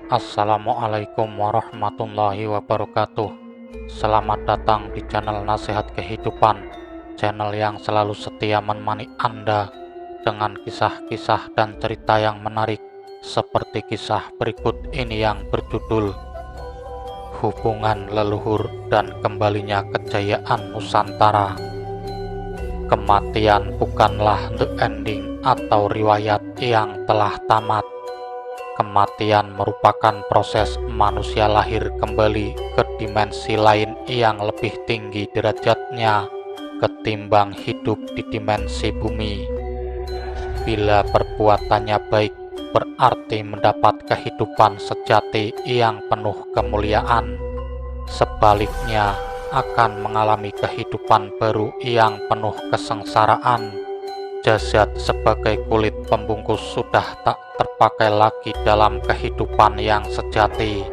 Assalamualaikum warahmatullahi wabarakatuh. Selamat datang di channel Nasihat Kehidupan, channel yang selalu setia menemani Anda dengan kisah-kisah dan cerita yang menarik, seperti kisah berikut ini yang berjudul Hubungan Leluhur dan Kembalinya Kejayaan Nusantara. Kematian bukanlah the ending atau riwayat yang telah tamat. Kematian merupakan proses manusia lahir kembali ke dimensi lain yang lebih tinggi derajatnya ketimbang hidup di dimensi bumi. Bila perbuatannya baik, berarti mendapat kehidupan sejati yang penuh kemuliaan. Sebaliknya, akan mengalami kehidupan baru yang penuh kesengsaraan. Jasad sebagai kulit pembungkus sudah tak terpakai lagi dalam kehidupan yang sejati.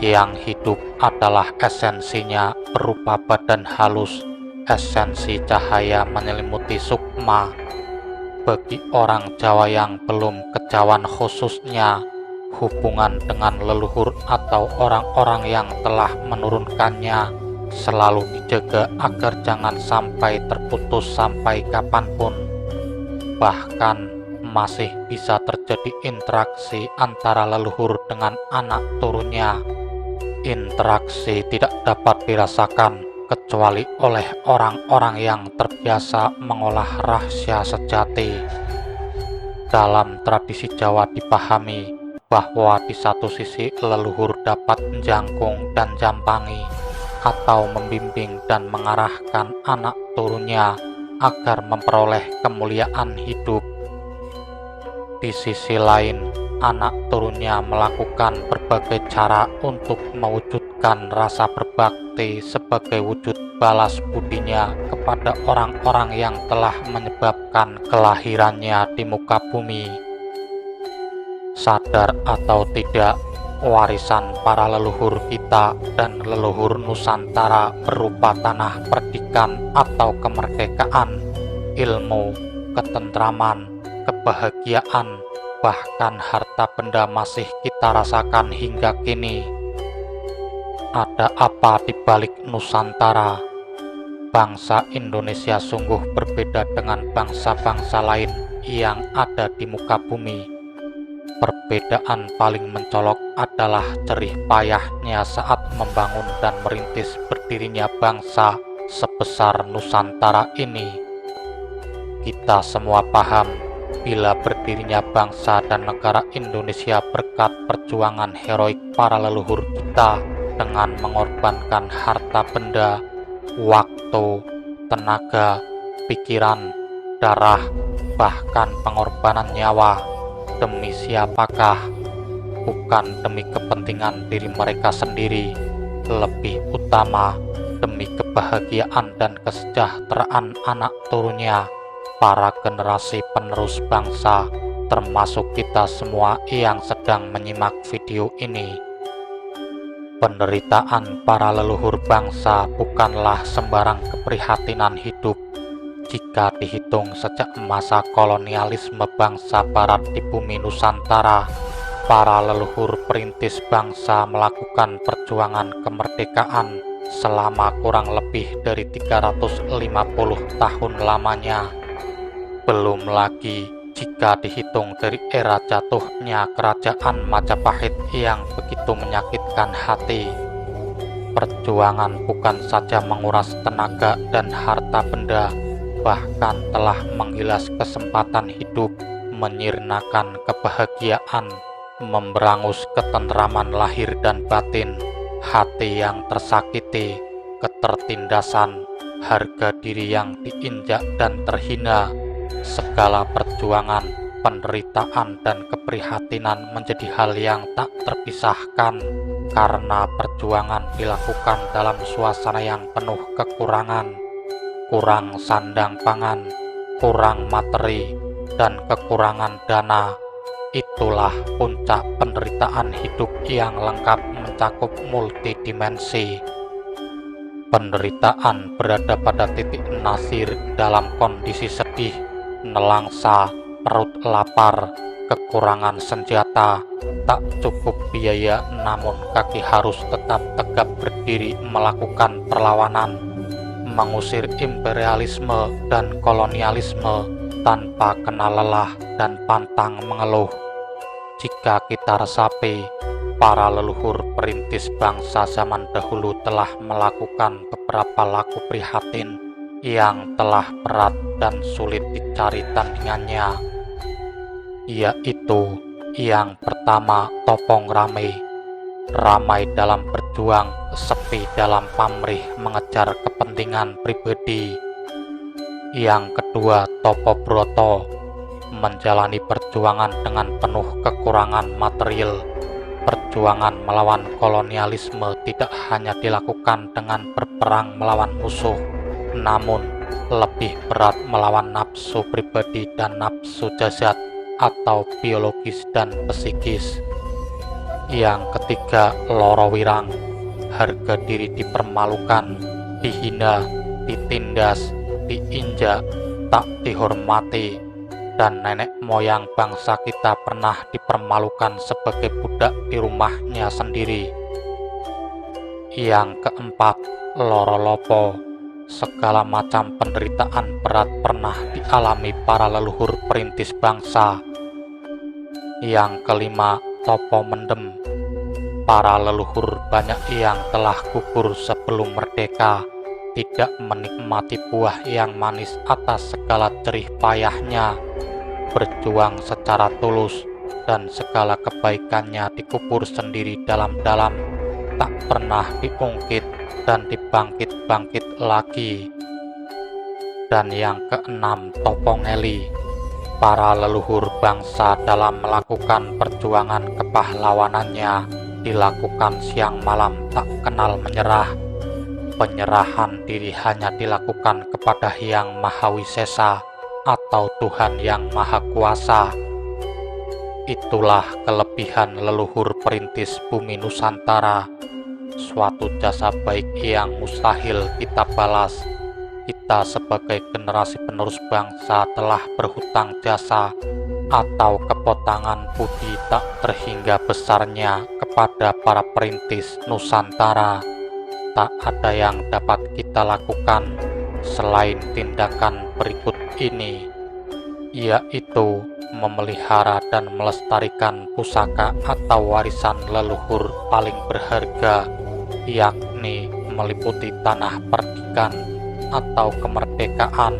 Yang hidup adalah esensinya berupa badan halus, esensi cahaya menyelimuti sukma. Bagi orang Jawa yang belum kejawan, khususnya hubungan dengan leluhur atau orang-orang yang telah menurunkannya selalu dijaga agar jangan sampai terputus sampai kapanpun. Bahkan masih bisa terjadi interaksi antara leluhur dengan anak turunnya. Interaksi tidak dapat dirasakan kecuali oleh orang-orang yang terbiasa mengolah rahasia sejati. Dalam tradisi Jawa dipahami bahwa di satu sisi leluhur dapat menjangkung dan jampangi atau membimbing dan mengarahkan anak turunnya agar memperoleh kemuliaan hidup. Di sisi lain, anak turunnya melakukan berbagai cara untuk mewujudkan rasa berbakti sebagai wujud balas budinya kepada orang-orang yang telah menyebabkan kelahirannya di muka bumi. Sadar atau tidak, warisan para leluhur kita dan leluhur Nusantara berupa tanah perdikan atau kemerdekaan, ilmu, ketentraman, kebahagiaan, bahkan harta benda masih kita rasakan hingga kini. Ada apa di balik Nusantara? Bangsa Indonesia sungguh berbeda dengan bangsa-bangsa lain yang ada di muka bumi. Perbedaan paling mencolok adalah jerih payahnya saat membangun dan merintis berdirinya bangsa sebesar Nusantara ini. Kita semua paham bila berdirinya bangsa dan negara Indonesia berkat perjuangan heroik para leluhur kita dengan mengorbankan harta benda, waktu, tenaga, pikiran, darah, bahkan pengorbanan nyawa. Demi siapakah? Bukan demi kepentingan diri mereka sendiri, lebih utama demi kebahagiaan dan kesejahteraan anak turunnya, para generasi penerus bangsa, termasuk kita semua yang sedang menyimak video ini. Penderitaan para leluhur bangsa bukanlah sembarang keprihatinan hidup. Jika dihitung sejak masa kolonialisme bangsa barat di bumi Nusantara, para leluhur perintis bangsa melakukan perjuangan kemerdekaan selama kurang lebih dari 350 tahun lamanya. Belum lagi jika dihitung dari era jatuhnya kerajaan Majapahit yang begitu menyakitkan hati. Perjuangan bukan saja menguras tenaga dan harta benda, bahkan telah menghilas kesempatan hidup, menyirnakan kebahagiaan, memberangus ketentraman lahir dan batin, hati yang tersakiti, ketertindasan, harga diri yang diinjak dan terhina. Segala perjuangan, penderitaan, dan keprihatinan menjadi hal yang tak terpisahkan, karena perjuangan dilakukan dalam suasana yang penuh kekurangan. Kurang sandang pangan, kurang materi, dan kekurangan dana. Itulah puncak penderitaan hidup yang lengkap mencakup multidimensi. Penderitaan berada pada titik nasir dalam kondisi sedih, nelangsa, perut lapar, kekurangan senjata, tak cukup biaya, namun kaki harus tetap tegap berdiri melakukan perlawanan, mengusir imperialisme dan kolonialisme tanpa kenal lelah dan pantang mengeluh. Jika kita resapi, para leluhur perintis bangsa zaman dahulu telah melakukan beberapa laku prihatin yang telah berat dan sulit dicari tandingannya, yaitu yang pertama, topong ramai. Ramai dalam berjuang, sepi dalam pamrih mengejar kepentingan pribadi. Yang kedua, topo broto, menjalani perjuangan dengan penuh kekurangan material. Perjuangan melawan kolonialisme tidak hanya dilakukan dengan berperang melawan musuh, namun lebih berat melawan nafsu pribadi dan nafsu jasad atau biologis dan psikis. Yang ketiga, loro wirang, harga diri dipermalukan, dihina, ditindas, diinjak, tak dihormati, dan nenek moyang bangsa kita pernah dipermalukan sebagai budak di rumahnya sendiri. Yang keempat, loro lopo, segala macam penderitaan berat pernah dialami para leluhur perintis bangsa. Yang kelima, topo mendem, para leluhur banyak yang telah gugur sebelum merdeka, tidak menikmati buah yang manis atas segala jerih payahnya, berjuang secara tulus, dan segala kebaikannya dikubur sendiri dalam-dalam, tak pernah diungkit dan dibangkit-bangkit lagi. Dan yang keenam, topo ngeli, para leluhur bangsa dalam melakukan perjuangan kepahlawanannya dilakukan siang malam, tak kenal menyerah. Penyerahan diri hanya dilakukan kepada Yang Maha Wisesa atau Tuhan yang Maha Kuasa. Itulah kelebihan leluhur perintis bumi Nusantara, suatu jasa baik yang mustahil kita balas. Kita sebagai generasi penerus bangsa telah berhutang jasa atau kepotangan budi tak terhingga besarnya kepada para perintis Nusantara. Tak ada yang dapat kita lakukan selain tindakan berikut ini, yaitu memelihara dan melestarikan pusaka atau warisan leluhur paling berharga, yakni meliputi tanah perdikan atau kemerdekaan,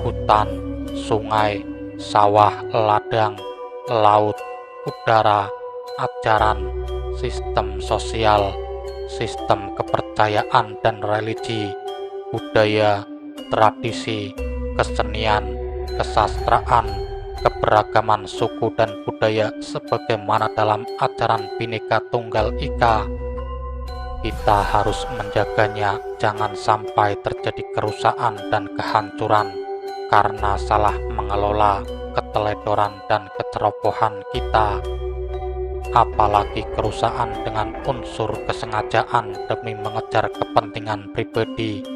hutan, sungai, sawah, ladang, laut, udara, ajaran, sistem sosial, sistem kepercayaan dan religi, budaya, tradisi, kesenian, kesastraan, keberagaman suku dan budaya sebagaimana dalam ajaran Bhinneka Tunggal Ika. Kita harus menjaganya, jangan sampai terjadi kerusakan dan kehancuran karena salah mengelola, keteledoran dan kecerobohan kita. Apalagi kerusakan dengan unsur kesengajaan demi mengejar kepentingan pribadi,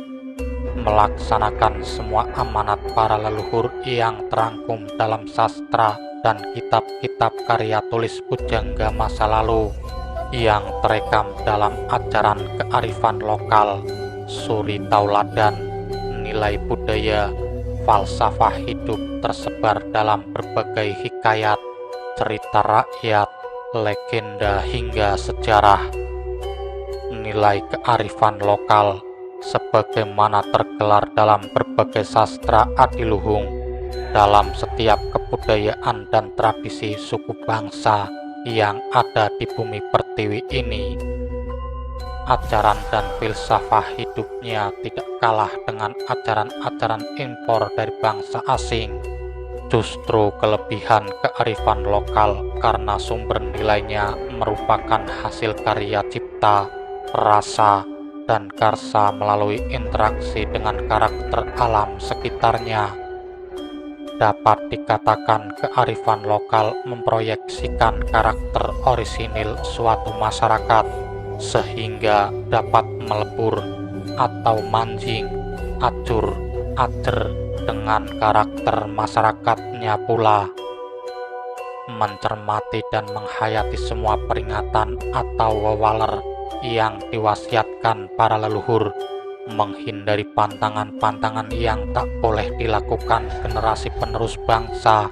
melaksanakan semua amanat para leluhur yang terangkum dalam sastra dan kitab-kitab karya tulis pujangga masa lalu, yang terekam dalam ajaran kearifan lokal, suri tauladan, nilai budaya, falsafah hidup tersebar dalam berbagai hikayat, cerita rakyat, legenda hingga sejarah. Nilai kearifan lokal sebagaimana tergelar dalam berbagai sastra adiluhung dalam setiap kebudayaan dan tradisi suku bangsa yang ada di bumi pertiwi ini. Ajaran dan filsafah hidupnya tidak kalah dengan ajaran-ajaran impor dari bangsa asing. Justru kelebihan kearifan lokal karena sumber nilainya merupakan hasil karya cipta, rasa, dan karsa melalui interaksi dengan karakter alam sekitarnya. Dapat dikatakan kearifan lokal memproyeksikan karakter orisinil suatu masyarakat sehingga dapat melebur atau manjing, acur, acer dengan karakter masyarakatnya pula. mencermati dan menghayati semua peringatan atau wewaler yang diwasiatkan para leluhur, menghindari pantangan-pantangan yang tak boleh dilakukan generasi penerus bangsa.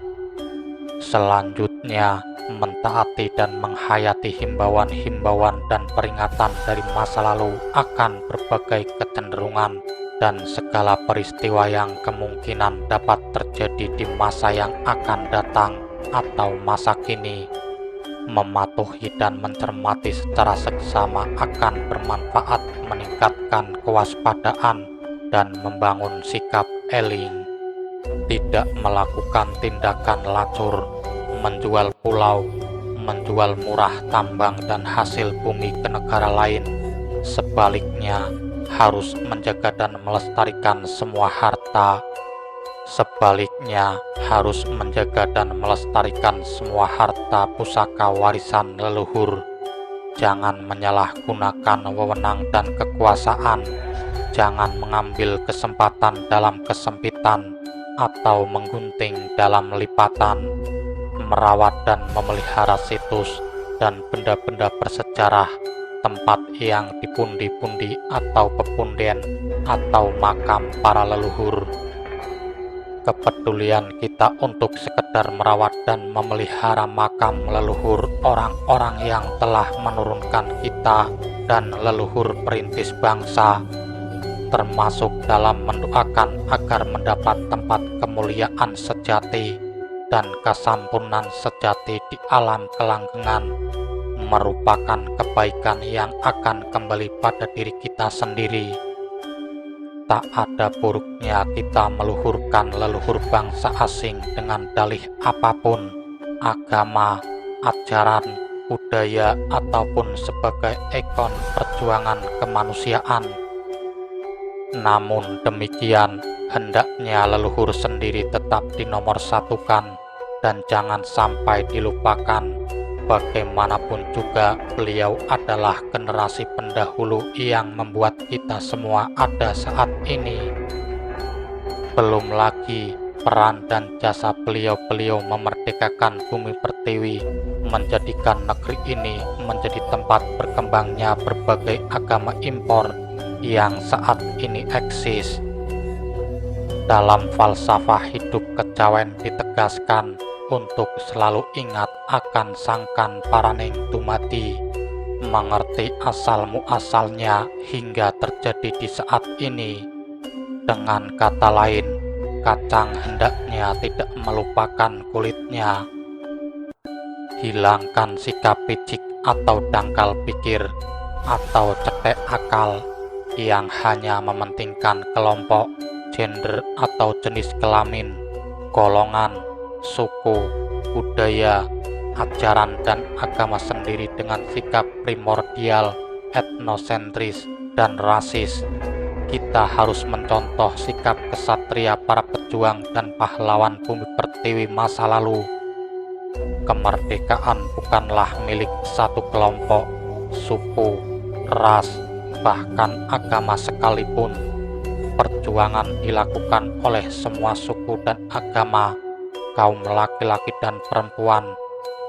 Selanjutnya, mentaati dan menghayati himbauan-himbauan dan peringatan dari masa lalu akan berbagai kecenderungan dan segala peristiwa yang kemungkinan dapat terjadi di masa yang akan datang atau masa kini. Mematuhi dan mencermati secara seksama akan bermanfaat meningkatkan kewaspadaan dan membangun sikap eling. Tidak melakukan tindakan lacur, menjual pulau, menjual murah tambang dan hasil bumi ke negara lain. Sebaliknya, harus menjaga dan melestarikan semua harta. Pusaka warisan leluhur. Jangan menyalahgunakan wewenang dan kekuasaan. Jangan mengambil kesempatan dalam kesempitan atau menggunting dalam lipatan. Merawat dan memelihara situs dan benda-benda bersejarah, tempat yang dipundi-pundi atau pepunden atau makam para leluhur. Kepedulian kita untuk sekedar merawat dan memelihara makam leluhur orang-orang yang telah menurunkan kita dan leluhur perintis bangsa, termasuk dalam mendoakan agar mendapat tempat kemuliaan sejati dan kesampunan sejati di alam kelanggengan, merupakan kebaikan yang akan kembali pada diri kita sendiri. Tak ada buruknya kita meluhurkan leluhur bangsa asing dengan dalih apapun, agama, ajaran, budaya, ataupun sebagai ikon perjuangan kemanusiaan. Namun demikian, hendaknya leluhur sendiri tetap dinomorsatukan dan jangan sampai dilupakan. Bagaimanapun juga, beliau adalah generasi pendahulu yang membuat kita semua ada saat ini. Belum lagi peran dan jasa beliau-beliau memerdekakan bumi pertiwi, menjadikan negeri ini menjadi tempat berkembangnya berbagai agama impor yang saat ini eksis. Dalam falsafah hidup kejawen ditegaskan untuk selalu ingat akan sangkan paraning dumadi, mengerti asal-muasalnya hingga terjadi di saat ini. Dengan kata lain, kacang hendaknya tidak melupakan kulitnya. Hilangkan sikap picik atau dangkal pikir atau cetek akal yang hanya mementingkan kelompok, gender atau jenis kelamin, golongan, suku, budaya, ajaran, dan agama sendiri dengan sikap primordial, etnosentris, dan rasis. Kita harus mencontoh sikap kesatria para pejuang dan pahlawan bumi pertiwi masa lalu. Kemerdekaan bukanlah milik satu kelompok, suku, ras, bahkan agama sekalipun. Perjuangan dilakukan oleh semua suku dan agama, kaum laki-laki dan perempuan,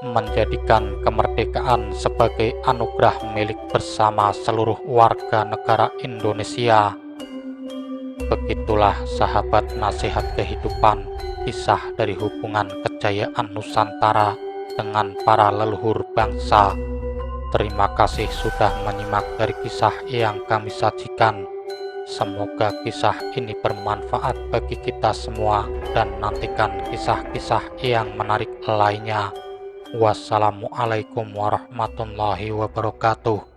menjadikan kemerdekaan sebagai anugerah milik bersama seluruh warga negara Indonesia. Begitulah sahabat nasihat kehidupan, kisah dari hubungan kejayaan Nusantara dengan para leluhur bangsa. Terima kasih sudah menyimak dari kisah yang kami sajikan. Semoga kisah ini bermanfaat bagi kita semua dan nantikan kisah-kisah yang menarik lainnya. Wassalamualaikum warahmatullahi wabarakatuh.